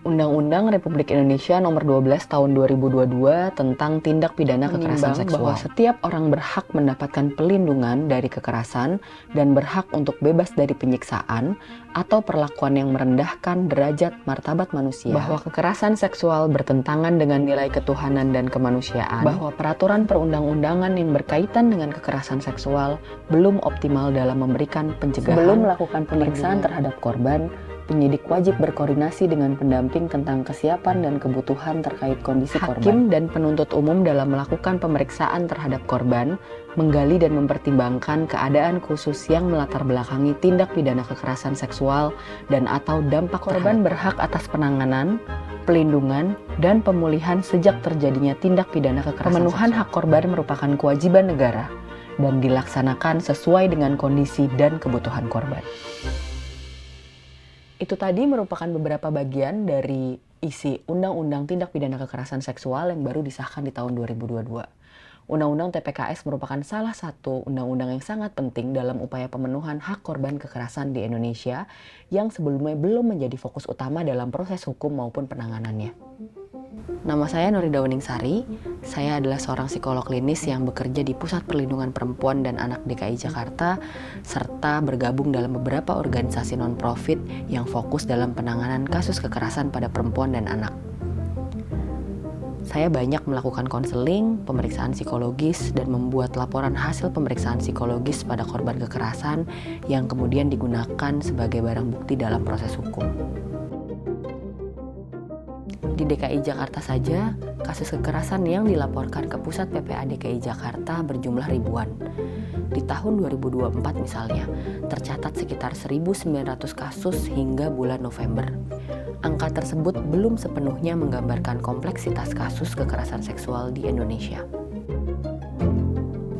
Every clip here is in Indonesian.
Undang-Undang Republik Indonesia Nomor 12 Tahun 2022 tentang tindak pidana kekerasan seksual. Bahwa setiap orang berhak mendapatkan perlindungan dari kekerasan dan berhak untuk bebas dari penyiksaan atau perlakuan yang merendahkan derajat martabat manusia. Bahwa kekerasan seksual bertentangan dengan nilai ketuhanan dan kemanusiaan. Bahwa peraturan perundang-undangan yang berkaitan dengan kekerasan seksual belum optimal dalam memberikan pencegahan. Sebelum melakukan pemeriksaan terhadap korban, penyidik wajib berkoordinasi dengan pendamping tentang kesiapan dan kebutuhan terkait kondisi korban. Hakim dan penuntut umum dalam melakukan pemeriksaan terhadap korban, menggali dan mempertimbangkan keadaan khusus yang melatar belakangi tindak pidana kekerasan seksual dan atau dampak korban berhak atas penanganan, pelindungan, dan pemulihan sejak terjadinya tindak pidana kekerasan Pemenuhan seksual. Hak korban merupakan kewajiban negara dan dilaksanakan sesuai dengan kondisi dan kebutuhan korban. Itu tadi merupakan beberapa bagian dari isi Undang-Undang Tindak Pidana Kekerasan Seksual yang baru disahkan di tahun 2022. Undang-Undang TPKS merupakan salah satu undang-undang yang sangat penting dalam upaya pemenuhan hak korban kekerasan di Indonesia yang sebelumnya belum menjadi fokus utama dalam proses hukum maupun penanganannya. Nama saya Nurida Weningsari, saya adalah seorang psikolog klinis yang bekerja di Pusat Perlindungan Perempuan dan Anak DKI Jakarta, serta bergabung dalam beberapa organisasi non-profit yang fokus dalam penanganan kasus kekerasan pada perempuan dan anak. Saya banyak melakukan konseling, pemeriksaan psikologis, dan membuat laporan hasil pemeriksaan psikologis pada korban kekerasan yang kemudian digunakan sebagai barang bukti dalam proses hukum. Di DKI Jakarta saja, kasus kekerasan yang dilaporkan ke Pusat PPA DKI Jakarta berjumlah ribuan. Di tahun 2024 misalnya, tercatat sekitar 1.900 kasus hingga bulan November. Angka tersebut belum sepenuhnya menggambarkan kompleksitas kasus kekerasan seksual di Indonesia.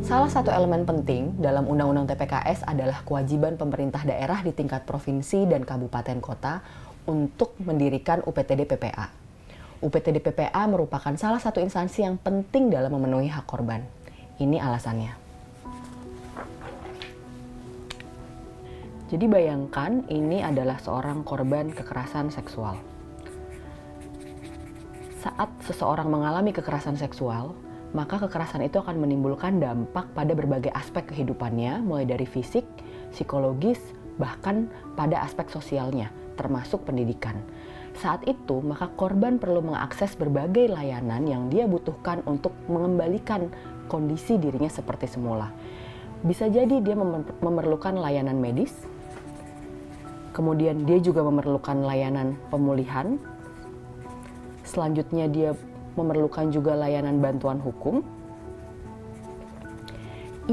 Salah satu elemen penting dalam Undang-Undang TPKS adalah kewajiban pemerintah daerah di tingkat provinsi dan kabupaten kota untuk mendirikan UPTD PPA. UPTD PPA merupakan salah satu instansi yang penting dalam memenuhi hak korban. Ini alasannya. Jadi bayangkan ini adalah seorang korban kekerasan seksual. Saat seseorang mengalami kekerasan seksual, maka kekerasan itu akan menimbulkan dampak pada berbagai aspek kehidupannya, mulai dari fisik, psikologis, bahkan pada aspek sosialnya, termasuk pendidikan. Saat itu, maka korban perlu mengakses berbagai layanan yang dia butuhkan untuk mengembalikan kondisi dirinya seperti semula. Bisa jadi dia memerlukan layanan medis, kemudian dia juga memerlukan layanan pemulihan, selanjutnya dia memerlukan juga layanan bantuan hukum.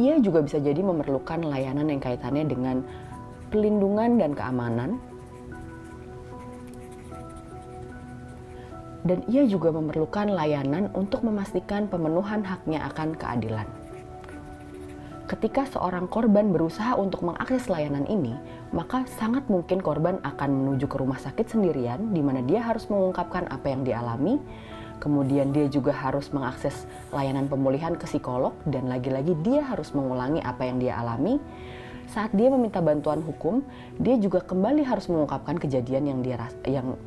Ia juga bisa jadi memerlukan layanan yang kaitannya dengan pelindungan dan keamanan. Dan ia juga memerlukan layanan untuk memastikan pemenuhan haknya akan keadilan. Ketika seorang korban berusaha untuk mengakses layanan ini, maka sangat mungkin korban akan menuju ke rumah sakit sendirian, di mana dia harus mengungkapkan apa yang dialami, kemudian dia juga harus mengakses layanan pemulihan ke psikolog, dan lagi-lagi dia harus mengulangi apa yang dia alami. Saat dia meminta bantuan hukum, dia juga kembali harus mengungkapkan kejadian yang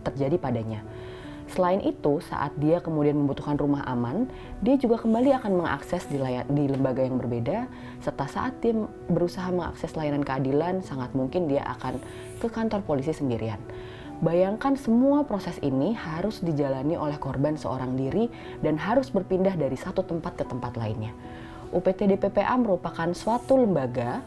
terjadi padanya. Selain itu, saat dia kemudian membutuhkan rumah aman, dia juga kembali akan mengakses di lembaga yang berbeda, serta saat dia berusaha mengakses layanan keadilan, sangat mungkin dia akan ke kantor polisi sendirian. Bayangkan semua proses ini harus dijalani oleh korban seorang diri dan harus berpindah dari satu tempat ke tempat lainnya. UPTD PPA merupakan suatu lembaga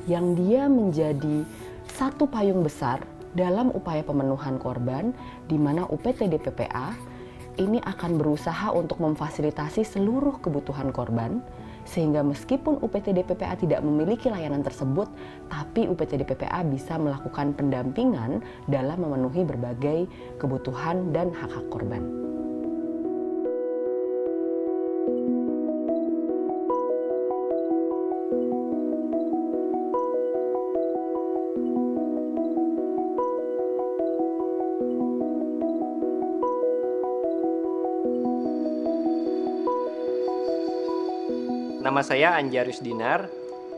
yang dia menjadi satu payung besar dalam upaya pemenuhan korban, di mana UPTD PPA ini akan berusaha untuk memfasilitasi seluruh kebutuhan korban, sehingga meskipun UPTD PPA tidak memiliki layanan tersebut, tapi UPTD PPA bisa melakukan pendampingan dalam memenuhi berbagai kebutuhan dan hak-hak korban. Nama saya Anjarus Dinar.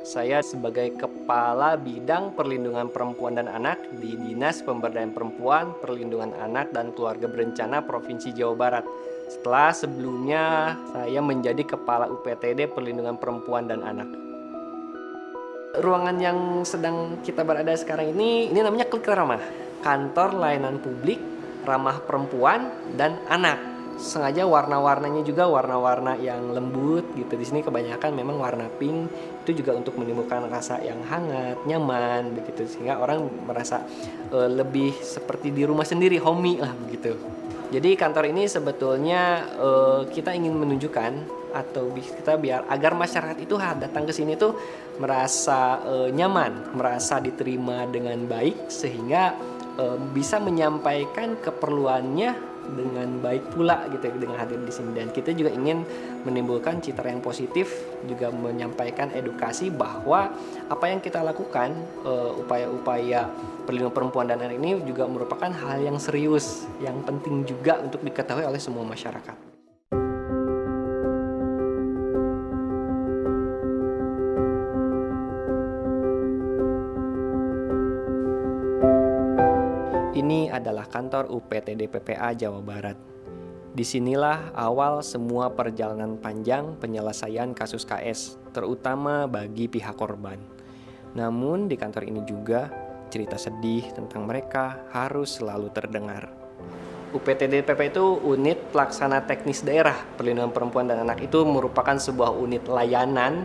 Saya sebagai Kepala Bidang Perlindungan Perempuan dan Anak di Dinas Pemberdayaan Perempuan, Perlindungan Anak dan Keluarga Berencana Provinsi Jawa Barat. Setelah sebelumnya saya menjadi Kepala UPTD Perlindungan Perempuan dan Anak. Ruangan yang sedang kita berada sekarang ini namanya Klik Ramah, Kantor Layanan Publik Ramah Perempuan dan Anak. Sengaja warna-warnanya juga warna-warna yang lembut gitu. Di sini kebanyakan memang warna pink, itu juga untuk menimbulkan rasa yang hangat, nyaman begitu, sehingga orang merasa lebih seperti di rumah sendiri, homey lah begitu. Jadi kantor ini sebetulnya kita ingin menunjukkan atau kita biar agar masyarakat itu datang ke sini tuh merasa nyaman, merasa diterima dengan baik, sehingga bisa menyampaikan keperluannya dengan baik pula gitu dengan hadir di sini. Dan kita juga ingin menimbulkan citra yang positif, juga menyampaikan edukasi bahwa apa yang kita lakukan, upaya-upaya perlindungan perempuan dan anak ini juga merupakan hal yang serius, yang penting juga untuk diketahui oleh semua masyarakat. Ini adalah kantor UPTD PPA Jawa Barat. Disinilah awal semua perjalanan panjang penyelesaian kasus KS, terutama bagi pihak korban. Namun di kantor ini juga cerita sedih tentang mereka harus selalu terdengar. UPTD PPA itu unit pelaksana teknis daerah perlindungan perempuan dan anak, itu merupakan sebuah unit layanan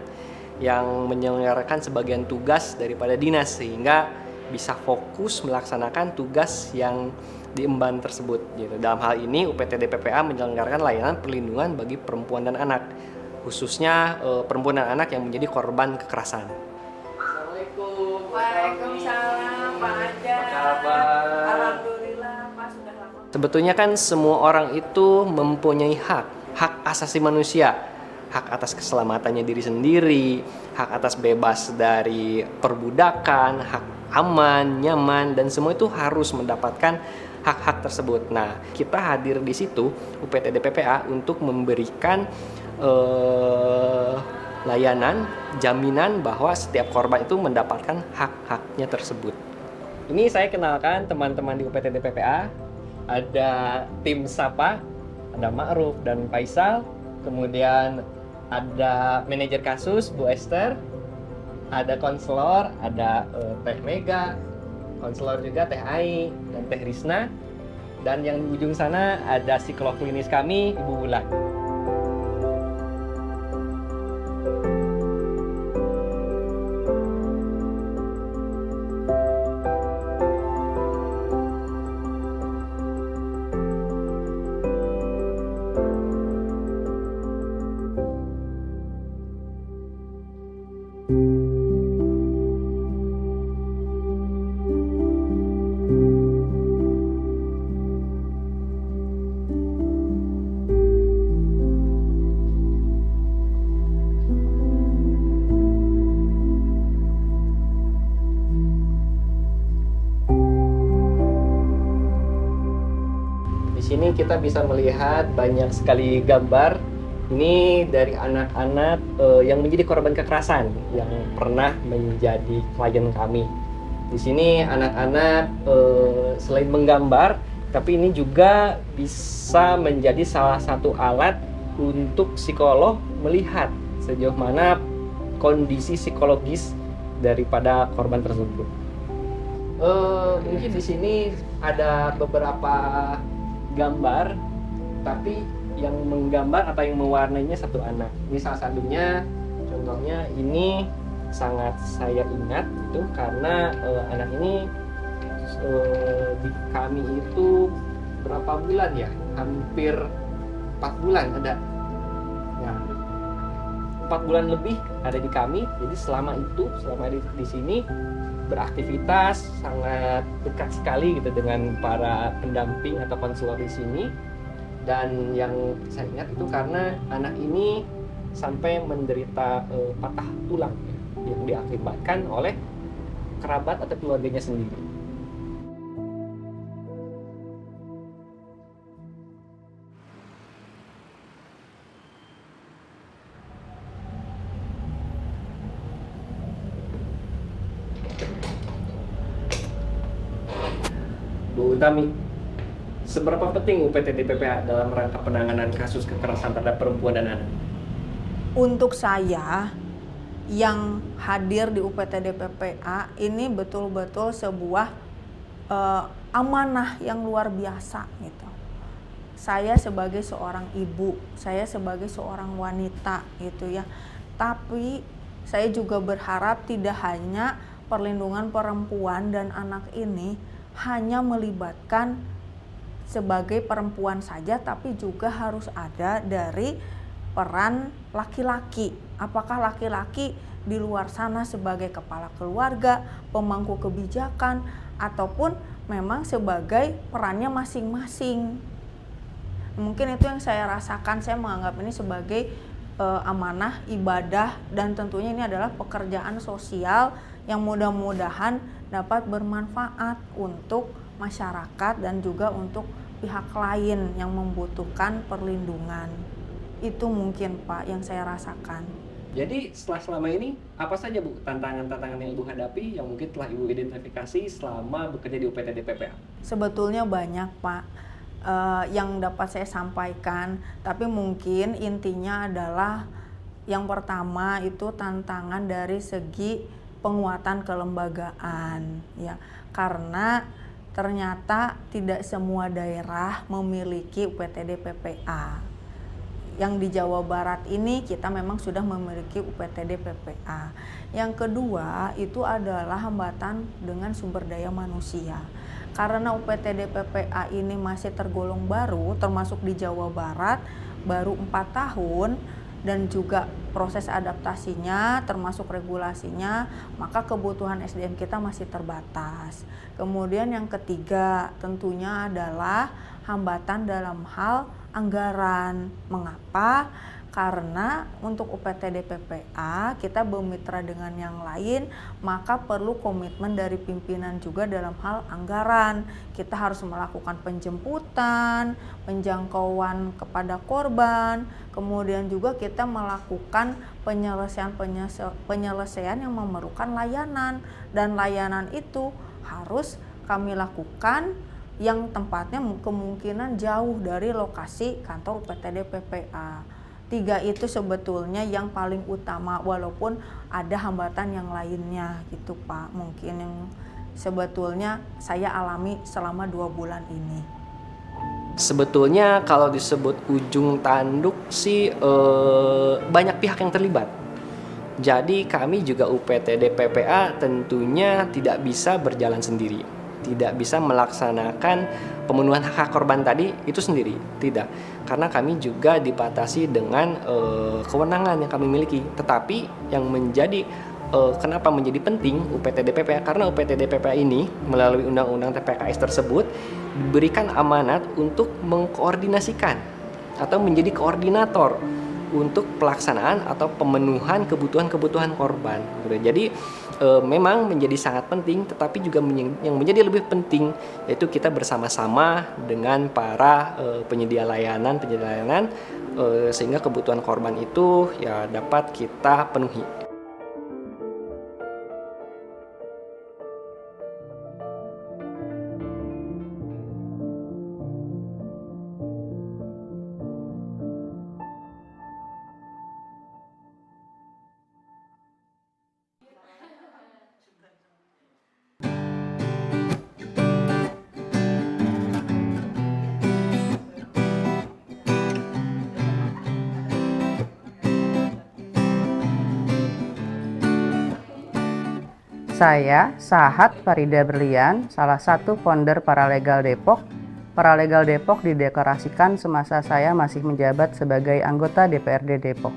yang menyelenggarakan sebagian tugas daripada dinas, sehingga bisa fokus melaksanakan tugas yang diemban tersebut gitu. Dalam hal ini UPTD PPA menyelenggarakan layanan perlindungan bagi perempuan dan anak, khususnya perempuan dan anak yang menjadi korban kekerasan. Assalamualaikum. Waalaikumsalam, Pak Aja. Apa kabar? Alhamdulillah, Pak, sudah lama. Sebetulnya kan semua orang itu mempunyai hak asasi manusia, hak atas keselamatannya diri sendiri, hak atas bebas dari perbudakan, hak aman, nyaman, dan semua itu harus mendapatkan hak-hak tersebut. Nah, kita hadir di situ UPTD PPA untuk memberikan layanan, jaminan bahwa setiap korban itu mendapatkan hak-haknya tersebut. Ini saya kenalkan teman-teman di UPTD PPA. Ada tim Sapa, ada Ma'ruf dan Faisal, kemudian ada manajer kasus Bu Esther, ada konselor, ada Teh Mega, konselor juga Teh Ai dan Teh Risna, dan yang di ujung sana ada psikolog klinis kami Ibu Wulan. Di sini kita bisa melihat banyak sekali gambar. Ini dari anak-anak yang menjadi korban kekerasan yang pernah menjadi klien kami. Di sini anak-anak selain menggambar, tapi ini juga bisa menjadi salah satu alat untuk psikolog melihat sejauh mana kondisi psikologis daripada korban tersebut. Mungkin di sini ada beberapa gambar, tapi yang menggambar atau yang mewarnainya satu anak. Ini salah satunya, contohnya ini sangat saya ingat itu karena anak ini di kami itu berapa bulan ya? Hampir 4 bulan ada. Ya, 4 bulan lebih ada di kami. Jadi selama di sini beraktivitas sangat dekat sekali gitu dengan para pendamping atau konselor di sini. Dan yang saya ingat itu karena anak ini sampai menderita patah tulang yang diakibatkan oleh kerabat atau keluarganya sendiri. Bu Utami, seberapa penting UPTD PPA dalam rangka penanganan kasus kekerasan terhadap perempuan dan anak? Untuk saya yang hadir di UPTD PPA ini betul-betul sebuah amanah yang luar biasa gitu. Saya sebagai seorang ibu, saya sebagai seorang wanita gitu ya. Tapi saya juga berharap tidak hanya perlindungan perempuan dan anak ini hanya melibatkan sebagai perempuan saja, tapi juga harus ada dari peran laki-laki. Apakah laki-laki di luar sana sebagai kepala keluarga, pemangku kebijakan, ataupun memang sebagai perannya masing-masing. Mungkin itu yang saya rasakan, saya menganggap ini sebagai amanah, ibadah, dan tentunya ini adalah pekerjaan sosial yang mudah-mudahan dapat bermanfaat untuk masyarakat dan juga untuk pihak lain yang membutuhkan perlindungan. Itu mungkin Pak yang saya rasakan. Jadi selama ini apa saja Bu tantangan-tantangan yang Ibu hadapi yang mungkin telah Ibu identifikasi selama bekerja di UPTD PPA? Sebetulnya banyak Pak yang dapat saya sampaikan, tapi mungkin intinya adalah yang pertama itu tantangan dari segi penguatan kelembagaan ya, karena ternyata tidak semua daerah memiliki UPTD PPA. Yang di Jawa Barat ini kita memang sudah memiliki UPTD PPA. Yang kedua itu adalah hambatan dengan sumber daya manusia. Karena UPTD PPA ini masih tergolong baru, termasuk di Jawa Barat, baru 4 tahun, dan juga proses adaptasinya termasuk regulasinya, maka kebutuhan SDM kita masih terbatas. Kemudian yang ketiga tentunya adalah hambatan dalam hal anggaran. Mengapa? Karena untuk UPTD PPA kita bermitra dengan yang lain, maka perlu komitmen dari pimpinan juga dalam hal anggaran. Kita harus melakukan penjemputan, penjangkauan kepada korban, kemudian juga kita melakukan penyelesaian yang memerlukan layanan, dan layanan itu harus kami lakukan yang tempatnya kemungkinan jauh dari lokasi kantor UPTD PPA. 3 itu sebetulnya yang paling utama, walaupun ada hambatan yang lainnya gitu Pak, mungkin yang sebetulnya saya alami selama 2 bulan ini. Sebetulnya kalau disebut ujung tanduk sih banyak pihak yang terlibat. Jadi kami juga UPTD PPA tentunya tidak bisa berjalan sendiri, tidak bisa melaksanakan pemenuhan hak korban tadi itu sendiri, tidak. Karena kami juga dibatasi dengan kewenangan yang kami miliki. Tetapi yang menjadi kenapa menjadi penting UPTD PPA, karena UPTD PPA ini melalui Undang-Undang TPKS tersebut diberikan amanat untuk mengkoordinasikan atau menjadi koordinator untuk pelaksanaan atau pemenuhan kebutuhan-kebutuhan korban. Jadi memang menjadi sangat penting, tetapi juga yang menjadi lebih penting yaitu kita bersama-sama dengan para penyedia layanan sehingga kebutuhan korban itu ya dapat kita penuhi. Saya, Sahat Farida Berlian, salah satu founder Paralegal Depok. Paralegal Depok dideklarasikan semasa saya masih menjabat sebagai anggota DPRD Depok.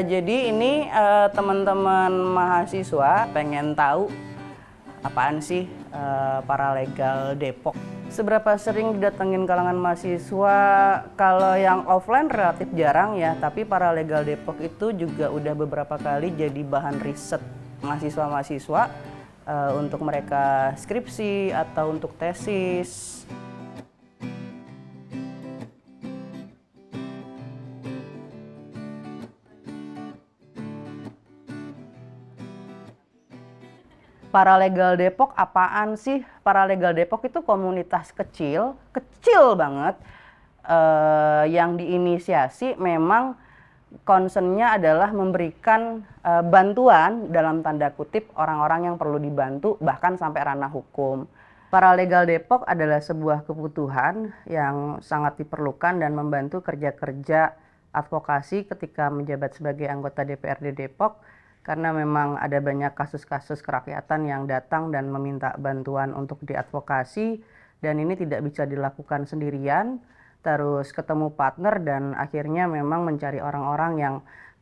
Jadi ini teman-teman mahasiswa pengen tahu apaan sih Paralegal Depok. Seberapa sering didatengin kalangan mahasiswa? Kalau yang offline relatif jarang ya, tapi Paralegal Depok itu juga udah beberapa kali jadi bahan riset mahasiswa-mahasiswa untuk mereka skripsi atau untuk tesis. Paralegal Depok apaan sih? Paralegal Depok itu komunitas kecil, kecil banget, yang diinisiasi memang concernnya adalah memberikan bantuan dalam tanda kutip orang-orang yang perlu dibantu bahkan sampai ranah hukum. Paralegal Depok adalah sebuah kebutuhan yang sangat diperlukan dan membantu kerja-kerja advokasi ketika menjabat sebagai anggota DPRD Depok. Karena memang ada banyak kasus-kasus kerakyatan yang datang dan meminta bantuan untuk diadvokasi dan ini tidak bisa dilakukan sendirian, terus ketemu partner dan akhirnya memang mencari orang-orang yang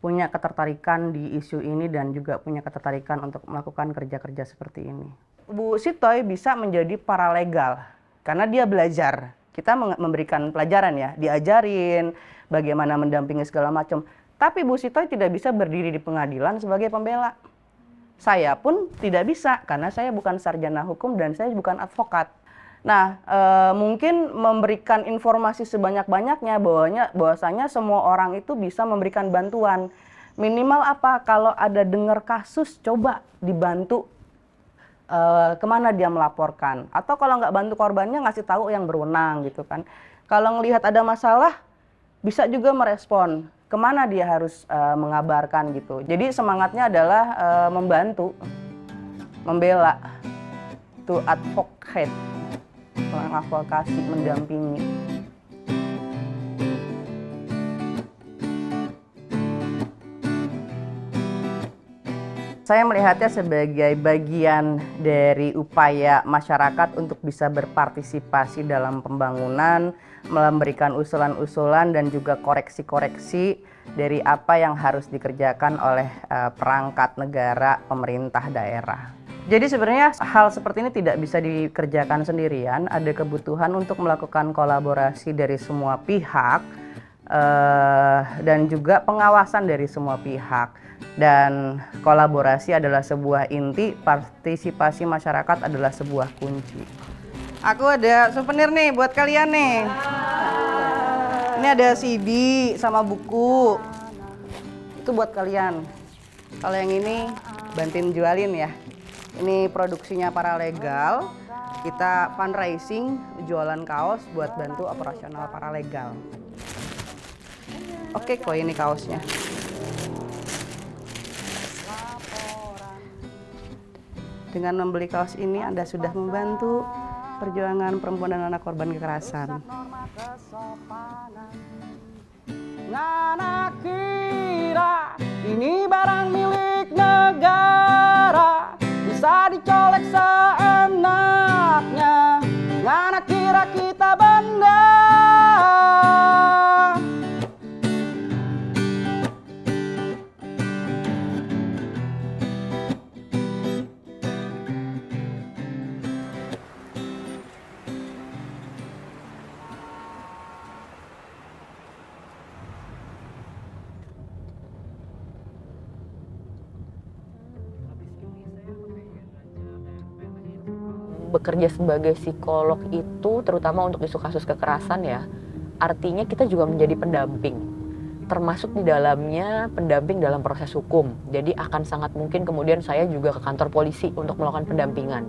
punya ketertarikan di isu ini dan juga punya ketertarikan untuk melakukan kerja-kerja seperti ini. Bu Sitoy bisa menjadi paralegal karena dia belajar. Kita memberikan pelajaran ya, diajarin bagaimana mendampingi segala macam. Tapi Bu Sitoy tidak bisa berdiri di pengadilan sebagai pembela. Saya pun tidak bisa karena saya bukan sarjana hukum dan saya bukan advokat. Nah, mungkin memberikan informasi sebanyak-banyaknya bahwasanya semua orang itu bisa memberikan bantuan. Minimal apa? Kalau ada dengar kasus, coba dibantu kemana dia melaporkan. Atau kalau nggak bantu korbannya, ngasih tahu yang berwenang gitu kan. Kalau ngelihat ada masalah, bisa juga merespon kemana dia harus mengabarkan gitu. Jadi semangatnya adalah membantu, membela, to advocate, mengadvokasi, mendampingi. Saya melihatnya sebagai bagian dari upaya masyarakat untuk bisa berpartisipasi dalam pembangunan, memberikan usulan-usulan dan juga koreksi-koreksi dari apa yang harus dikerjakan oleh perangkat negara, pemerintah daerah. Jadi sebenarnya hal seperti ini tidak bisa dikerjakan sendirian, ada kebutuhan untuk melakukan kolaborasi dari semua pihak dan juga pengawasan dari semua pihak. Dan kolaborasi adalah sebuah inti, partisipasi masyarakat adalah sebuah kunci. Aku ada souvenir nih buat kalian nih. Ini ada CD sama buku. Itu buat kalian. Kalau yang ini bantuin jualin ya. Ini produksinya Paralegal. Kita fundraising, jualan kaos buat bantu operasional Paralegal. Oke kok ini kaosnya. Dengan membeli kaos ini Anda sudah membantu perjuangan perempuan dan anak korban kekerasan. Ngana kira ini barang milik negara, bisa dicolek seenaknya. Ngana kira kita benda. Bekerja sebagai psikolog itu terutama untuk isu kasus kekerasan ya, artinya kita juga menjadi pendamping, termasuk di dalamnya pendamping dalam proses hukum. Jadi akan sangat mungkin kemudian saya juga ke kantor polisi untuk melakukan pendampingan.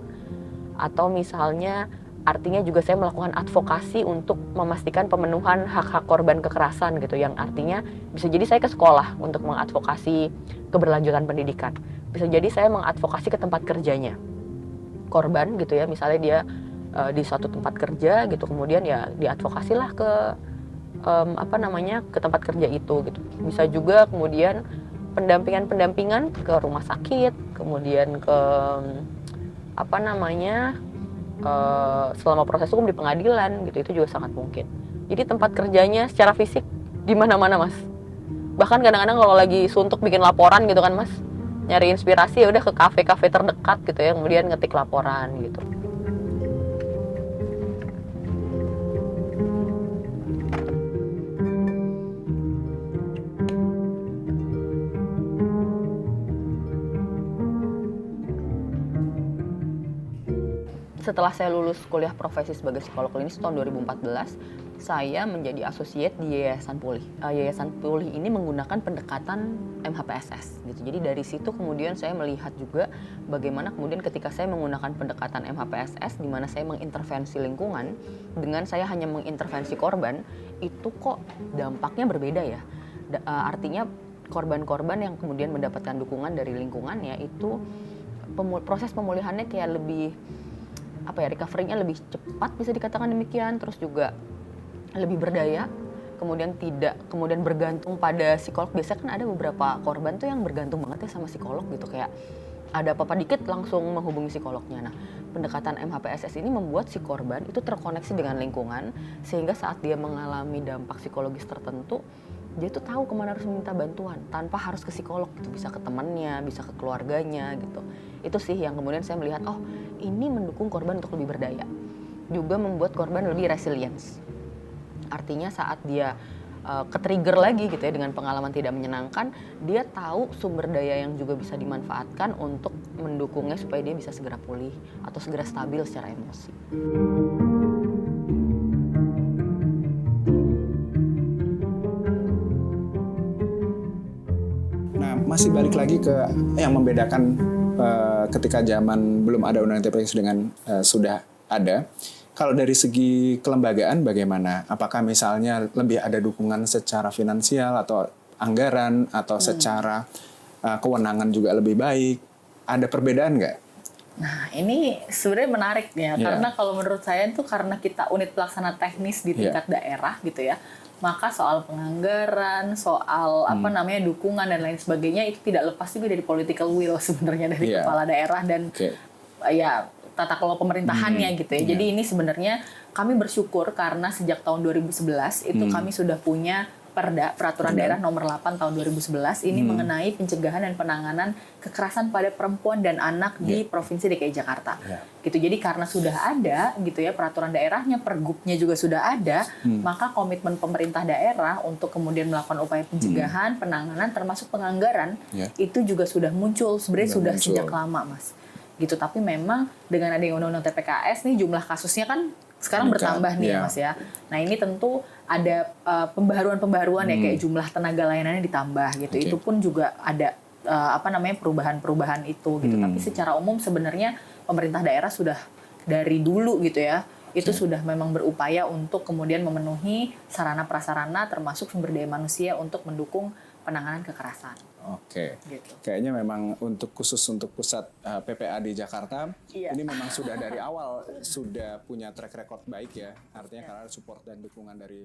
Atau misalnya artinya juga saya melakukan advokasi untuk memastikan pemenuhan hak-hak korban kekerasan gitu, yang artinya bisa jadi saya ke sekolah untuk mengadvokasi keberlanjutan pendidikan. Bisa jadi saya mengadvokasi ke tempat kerjanya korban gitu ya, misalnya dia di suatu tempat kerja gitu, kemudian ya diadvokasilah ke ke tempat kerja itu gitu. Bisa juga kemudian pendampingan ke rumah sakit, kemudian ke selama proses hukum di pengadilan gitu, itu juga sangat mungkin. Jadi tempat kerjanya secara fisik di mana-mana Mas. Bahkan kadang-kadang kalau lagi suntuk bikin laporan gitu kan Mas, nyari inspirasi ya udah ke kafe-kafe terdekat gitu ya, kemudian ngetik laporan gitu. Setelah saya lulus kuliah profesi sebagai psikolog klinis tahun 2014, saya menjadi associate di Yayasan Pulih. Yayasan Pulih ini menggunakan pendekatan MHPSS gitu. Jadi dari situ kemudian saya melihat juga bagaimana kemudian ketika saya menggunakan pendekatan MHPSS di mana saya mengintervensi lingkungan dengan saya hanya mengintervensi korban, itu kok dampaknya berbeda ya. Artinya korban-korban yang kemudian mendapatkan dukungan dari lingkungannya itu proses pemulihannya kayak lebih recovery-nya lebih cepat bisa dikatakan demikian, terus juga lebih berdaya, kemudian bergantung pada psikolog. Biasanya kan ada beberapa korban tuh yang bergantung banget ya sama psikolog gitu, kayak ada apa-apa dikit langsung menghubungi psikolognya. Nah, pendekatan MHPSS ini membuat si korban itu terkoneksi dengan lingkungan sehingga saat dia mengalami dampak psikologis tertentu, dia tuh tahu kemana harus meminta bantuan tanpa harus ke psikolog gitu, bisa ke temannya, bisa ke keluarganya gitu. Itu sih yang kemudian saya melihat, oh ini mendukung korban untuk lebih berdaya, juga membuat korban lebih resilience. Artinya saat dia ke-trigger lagi gitu ya dengan pengalaman tidak menyenangkan, dia tahu sumber daya yang juga bisa dimanfaatkan untuk mendukungnya supaya dia bisa segera pulih atau segera stabil secara emosi. Nah, masih balik lagi ke yang membedakan ketika zaman belum ada undang-undang TPS dengan sudah ada. Kalau dari segi kelembagaan bagaimana? Apakah misalnya lebih ada dukungan secara finansial atau anggaran atau secara kewenangan juga lebih baik? Ada perbedaan nggak? Nah, ini sebenarnya menarik ya, karena kalau menurut saya itu karena kita unit pelaksana teknis di tingkat daerah gitu ya, maka soal penganggaran, soal dukungan dan lain sebagainya itu tidak lepas juga dari political will sebenarnya dari kepala daerah dan tata kelola pemerintahannya gitu ya. Jadi ini sebenarnya kami bersyukur karena sejak tahun 2011 itu kami sudah punya Peraturan Daerah Nomor 8 Tahun 2011 ini mengenai pencegahan dan penanganan kekerasan pada perempuan dan anak di Provinsi DKI Jakarta. Gitu. Jadi karena sudah ada gitu ya peraturan daerahnya, pergubnya juga sudah ada, maka komitmen pemerintah daerah untuk kemudian melakukan upaya pencegahan, penanganan termasuk penganggaran itu juga sudah muncul sebenarnya sejak lama, Mas. Gitu, tapi memang dengan adanya undang-undang TPKS nih jumlah kasusnya kan sekarang bertambah nih ya Mas ya. Nah ini tentu ada pembaharuan-pembaharuan ya kayak jumlah tenaga layanannya ditambah gitu. Itu pun juga ada perubahan-perubahan itu gitu. Tapi secara umum sebenarnya pemerintah daerah sudah dari dulu gitu ya itu sudah memang berupaya untuk kemudian memenuhi sarana prasarana termasuk sumber daya manusia untuk mendukung penanganan kekerasan. Oke, gitu. Kayaknya memang khusus untuk pusat PPA di Jakarta, ini memang sudah dari awal sudah punya track record baik ya. Artinya karena support dan dukungan dari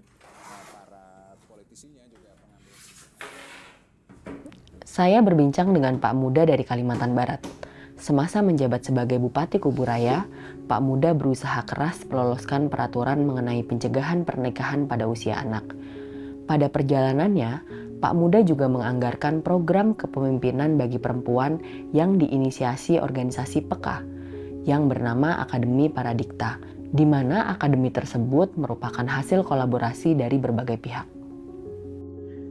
para politisinya juga pengambil. Saya berbincang dengan Pak Muda dari Kalimantan Barat. Semasa menjabat sebagai Bupati Kuburaya, Pak Muda berusaha keras meloloskan peraturan mengenai pencegahan pernikahan pada usia anak. Pada perjalanannya, Pak Muda juga menganggarkan program kepemimpinan bagi perempuan yang diinisiasi organisasi PEKA yang bernama Akademi Paradikta, di mana akademi tersebut merupakan hasil kolaborasi dari berbagai pihak.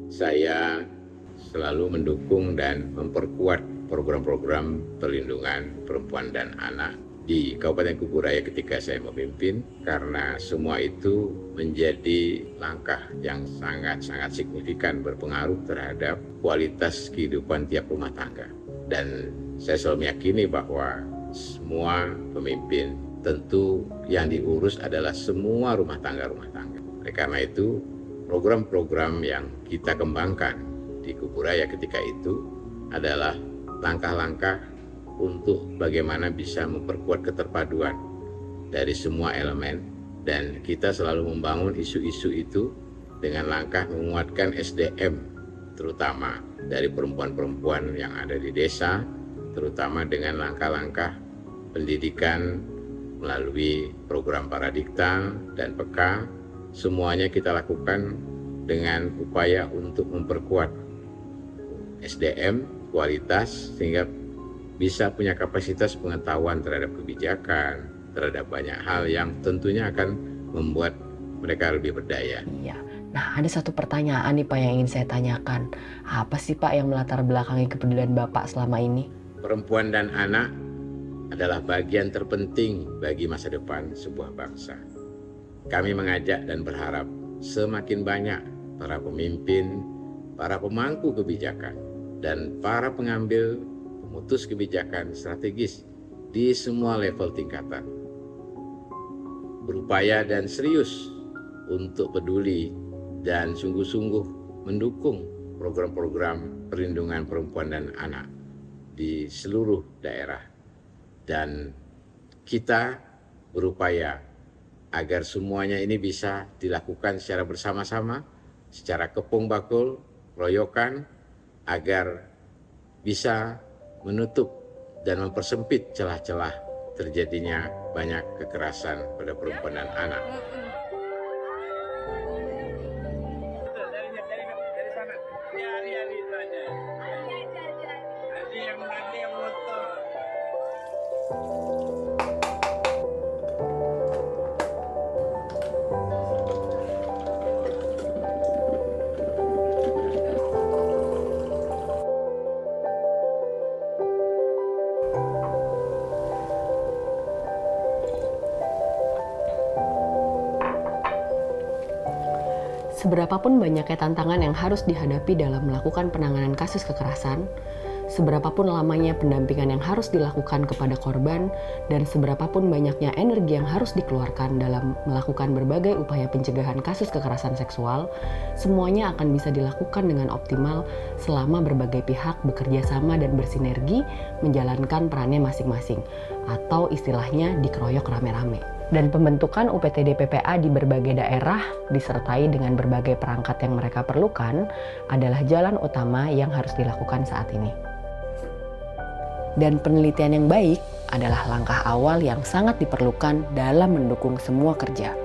Saya selalu mendukung dan memperkuat program-program perlindungan perempuan dan anak di Kabupaten Kuburaya ketika saya memimpin, karena semua itu menjadi langkah yang sangat-sangat signifikan berpengaruh terhadap kualitas kehidupan tiap rumah tangga. Dan saya selalu meyakini bahwa semua pemimpin tentu yang diurus adalah semua rumah tangga. Oleh karena itu, program-program yang kita kembangkan di Kuburaya ketika itu adalah langkah-langkah untuk bagaimana bisa memperkuat keterpaduan dari semua elemen, dan kita selalu membangun isu-isu itu dengan langkah menguatkan SDM, terutama dari perempuan-perempuan yang ada di desa, terutama dengan langkah-langkah pendidikan melalui program Paradikta dan PEKA. Semuanya kita lakukan dengan upaya untuk memperkuat SDM, kualitas, sehingga bisa punya kapasitas pengetahuan terhadap kebijakan, terhadap banyak hal yang tentunya akan membuat mereka lebih berdaya. Iya. Nah, ada satu pertanyaan nih Pak yang ingin saya tanyakan. Apa sih Pak yang melatar belakangi kepedulian Bapak selama ini? Perempuan dan anak adalah bagian terpenting bagi masa depan sebuah bangsa. Kami mengajak dan berharap semakin banyak para pemimpin, para pemangku kebijakan, dan para pengambil pemutus kebijakan strategis di semua level tingkatan berupaya dan serius untuk peduli dan sungguh-sungguh mendukung program-program perlindungan perempuan dan anak di seluruh daerah. Dan kita berupaya agar semuanya ini bisa dilakukan secara bersama-sama, secara kepung bakul, royokan, agar bisa menutup dan mempersempit celah-celah terjadinya banyak kekerasan pada perempuan dan anak. Seberapapun banyaknya tantangan yang harus dihadapi dalam melakukan penanganan kasus kekerasan, seberapapun lamanya pendampingan yang harus dilakukan kepada korban, dan seberapapun banyaknya energi yang harus dikeluarkan dalam melakukan berbagai upaya pencegahan kasus kekerasan seksual, semuanya akan bisa dilakukan dengan optimal selama berbagai pihak bekerja sama dan bersinergi menjalankan perannya masing-masing, atau istilahnya dikeroyok rame-rame. Dan pembentukan UPTD PPA di berbagai daerah disertai dengan berbagai perangkat yang mereka perlukan adalah jalan utama yang harus dilakukan saat ini. Dan penelitian yang baik adalah langkah awal yang sangat diperlukan dalam mendukung semua kerja.